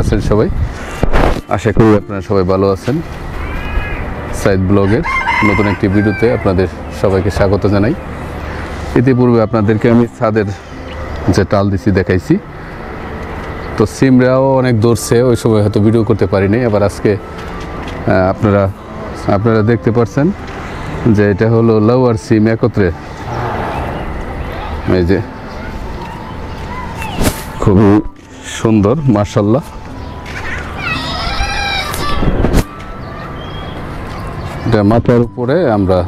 আছেন সবাই, আশা করি আপনারা সবাই ভালো আছেন। সাইদ ব্লগের নতুন একটি ভিডিওতে আপনাদের সবাইকে স্বাগত জানাই। ইতিপূর্বে আপনাদেরকে আমি ছাদের যে টাল দিছি দেখাইছি, তো সিমরাও অনেক ধরছে, ওই সময় হয়তো ভিডিও করতে পারিনি। এবার আজকে আপনারা দেখতে পাচ্ছেন যে এটা হলো লাউ আর সিম একত্রে, এই যে খুবই সুন্দর মাশাআল্লাহ। এটা মাথার উপরে আমরা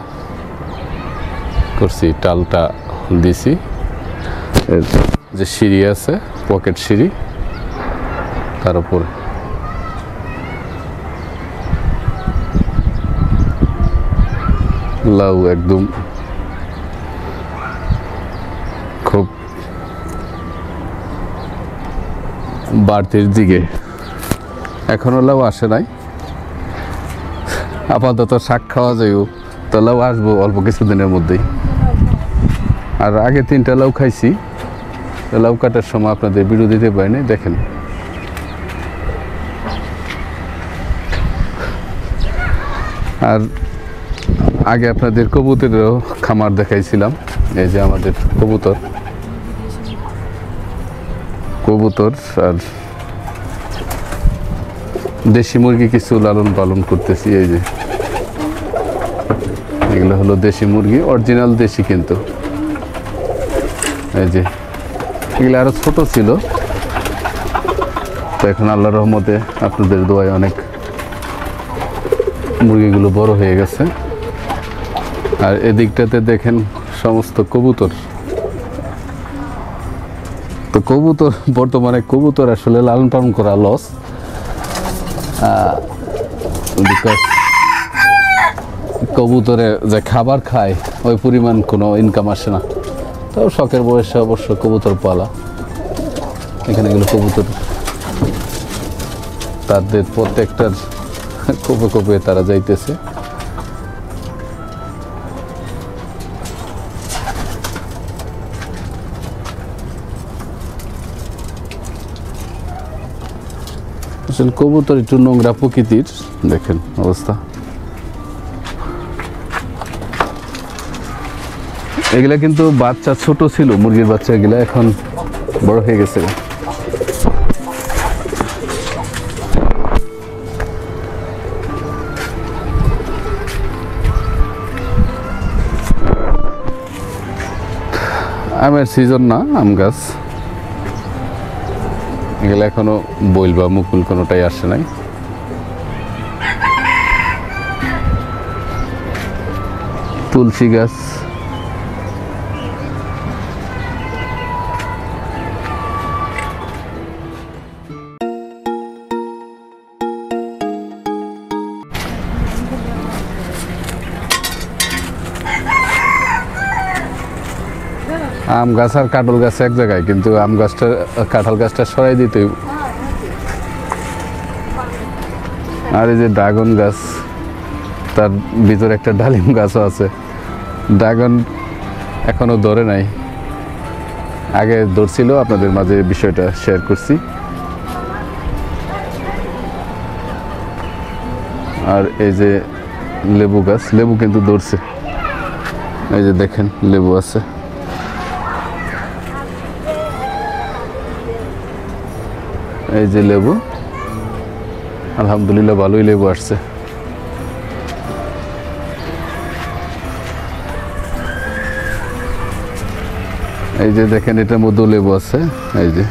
করছি, টালটা দিছি, যে সিঁড়ি আছে পকেট সিঁড়ি, তার উপরে লাউ একদম খুব বাড়তির দিকে, এখনো লাউ আসে নাই। আপাতত শাক খাওয়া যাইও, তো লাউ আসবো অল্প কিছুদিনের মধ্যেই। আর আগে 3টা লাউ খাইছি, লাউ কাটার সময় আপনাদের ভিডিও দিতে পারিনি, দেখেন। আর আগে আপনাদের কবুতরেরও খামার দেখাইছিলাম, এই যে আমাদের কবুতর আর দেশি মুরগি কিছু লালন পালন করতেছি। এই যে এগুলো হলো দেশি মুরগি, অরিজিনাল দেশি, কিন্তু এই যে এগুলো আরো ছোট ছিল, তো এখন আল্লাহর রহমতে আপনাদের দোয়ায় অনেক মুরগিগুলো বড় হয়ে গেছে। আর এদিকটাতে দেখেন সমস্ত কবুতর। তো কবুতর বর্তমানে কবুতর আসলে লালন পালন করা লস, বিকজ কবুতরে যে খাবার খায় ওই পরিমাণ কোনো ইনকাম আসে না। তো শখের বয়সে অবশ্য কবুতর পালা, এখানে এগুলো কবুতর, তাদের প্রত্যেকটার কোপে কোপে তারা যাইতেছে। আসলে কবুতর একটু নোংরা প্রকৃতির, দেখেন অবস্থা। এগুলা কিন্তু বাচ্চা ছোট ছিল, মুরগির বাচ্চা, এগুলা এখন বড় হয়ে গেছে। আমের সিজন না, আম গাছ এগুলো এখনো বইল বা মুকুল কোনোটাই আসে নাই। তুলসী গাছ, আম গাছ আর কাঁঠাল গাছ এক জায়গায়, কিন্তু আম গাছটা কাঁঠাল গাছটা সরাই দিতে। আর এই যে ড্রাগন গাছ, তার ভিতরে একটা ডালিম গাছও আছে। ড্রাগন এখনো ধরে নাই, আগে ধরছিল, আপনাদের মাঝে বিষয়টা শেয়ার করছি। আর এই যে লেবু গাছ, লেবু কিন্তু ধরছে, এই যে দেখেন লেবু আছে। এই যে লেবু, আলহামদুলিল্লাহ ভালোই লেবু আসছে। এই যে দেখেন এটার মধ্যেও লেবু আছে। এই যে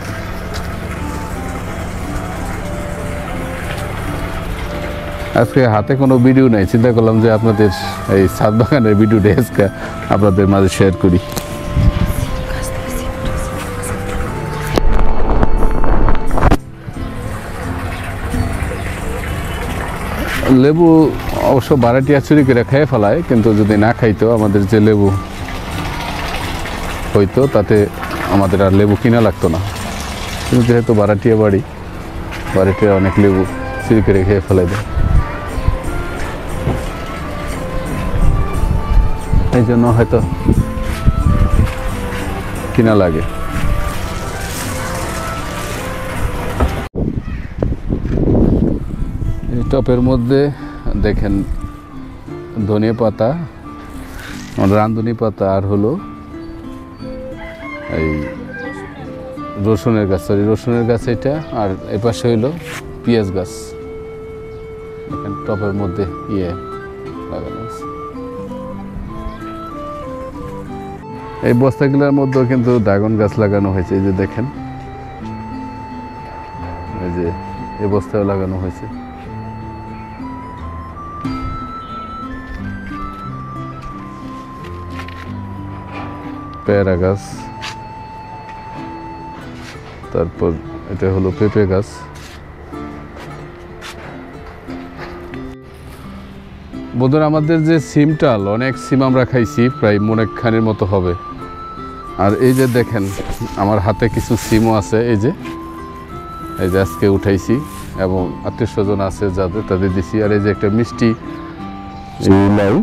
আজকে হাতে কোনো ভিডিও নাই, চিন্তা করলাম যে আপনাদের এই ছাদ বাগানের ভিডিওটা আজকে আপনাদের মাঝে শেয়ার করি। লেবু অবশ্য বারাটিয়া চুরি করে খেয়ে ফেলায়, কিন্তু যদি না খাইতো, আমাদের যে লেবু হইতো তাতে আমাদের আর লেবু কিনা লাগতো না। কিন্তু যেহেতু বারাটিয়া বাড়ি, বাড়িতে অনেক লেবু চুরি করে খেয়ে ফেলাই দেয়, এই জন্য হয়তো কিনা লাগে। টপের মধ্যে দেখেন ধনিয়া পাতা, রাঁধুনি পাতা, আর হলো এই রসুনের গাছ, রসুনের গাছ এটা, আর এপাশে হইলো পেঁয়াজ গাছ। এখানে টপের মধ্যে লাগানো আছে। এই বস্তাগুলোর মধ্যেও কিন্তু ড্রাগন গাছ লাগানো হয়েছে। এই যে দেখেন, এই যে এই বস্তাও লাগানো হয়েছে। পেয়ারা গাছ, তারপর এটা হলো পেঁপে গাছ। বন্ধুরা, আমাদের যে সিমটাল, অনেক সিম আমরা খাইছি, প্রায় মনেকখানির মতো হবে। আর এই যে দেখেন আমার হাতে কিছু সিমও আছে, এই যে আজকে উঠাইছি এবং আত্মীয় স্বজন আছে যাদের, তাদের দিছি। আর এই যে একটা মিষ্টি লাউ,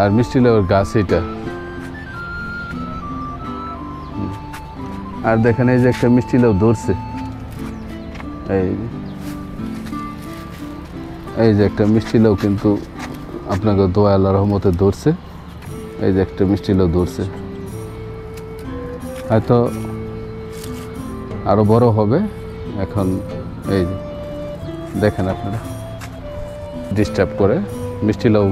আর মিষ্টি লাউয়ের গাছ এটা। আর দেখেন এই যে একটা মিষ্টি লাউ ধরছে, এই যে একটা মিষ্টি লাউ কিন্তু আপনাকে দোয়া আল্লাহর রহমতে ধরছে। এই যে একটা মিষ্টি লাউ ধরছে, হয়তো আরো বড় হবে। এখন এই দেখেন আপনারা, ডিস্টার্ব করে মিষ্টি লাউ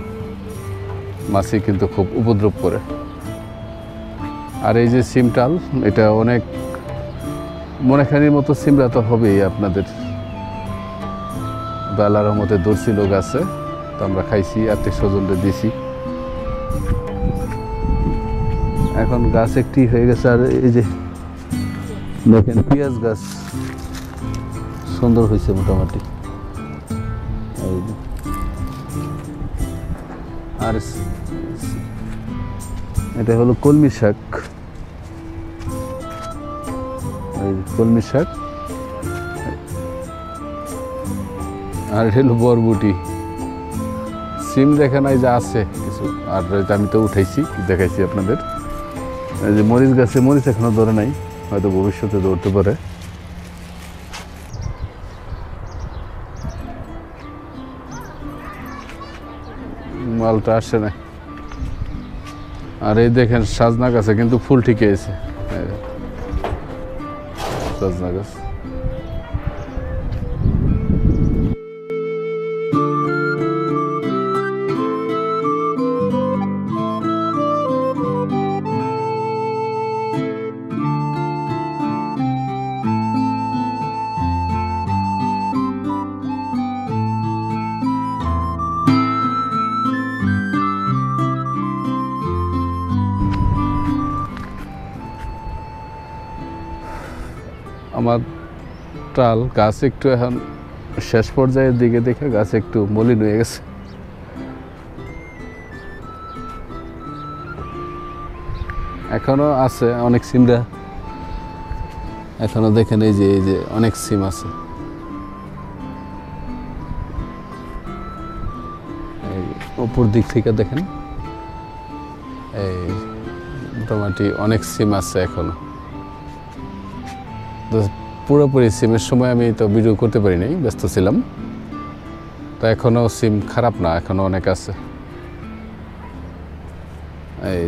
মাছি কিন্তু খুব উপদ্রব করে। আর এই যে সিমটাল, এটা অনেক মনেখানির মতো সিমরা তো হবেই আপনাদের। আল্লাহর রহমতে ধরছিল গাছে, তো আমরা খাইছি, আত্মীয় স্বজনদের দিছি। এখন গাছ একটি হয়ে গেছে। আর এই যে দেখেন পেঁয়াজ গাছ সুন্দর হয়েছে মোটামুটি। আর এটা হলো কলমি শাক, কলমি শাক। আর এটা হলো বরবটি। সিম দেখে নাই যে আছে কিছু, আর আমি তো উঠাইছি, দেখাইছি আপনাদের। এই যে মরিচ গাছে, মরিচ এখনো ধরে নাই, হয়তো ভবিষ্যতে ধরতে পারে। মালটা আসে না। আর এই দেখেন সাজনা গাছে কিন্তু ফুল ঠিকই আছে, সাজনা গাছ। আমার টাল গাছ একটু এখন শেষ পর্যায়ের দিকে দেখে গাছ একটু মলিন হয়ে গেছে। এখনো আছে অনেক সিমরা, এখনো দেখেন এই যে অনেক সিম আছে। উপর দিক থেকে দেখেন, এই মোটামুটি অনেক সিম আছে এখনো। পুরোপুরি সিমের সময় আমি তো ভিডিও করতে পারি নাই, ব্যস্ত ছিলাম। তো এখনো সিম খারাপ না, এখনো অনেক আছে। এই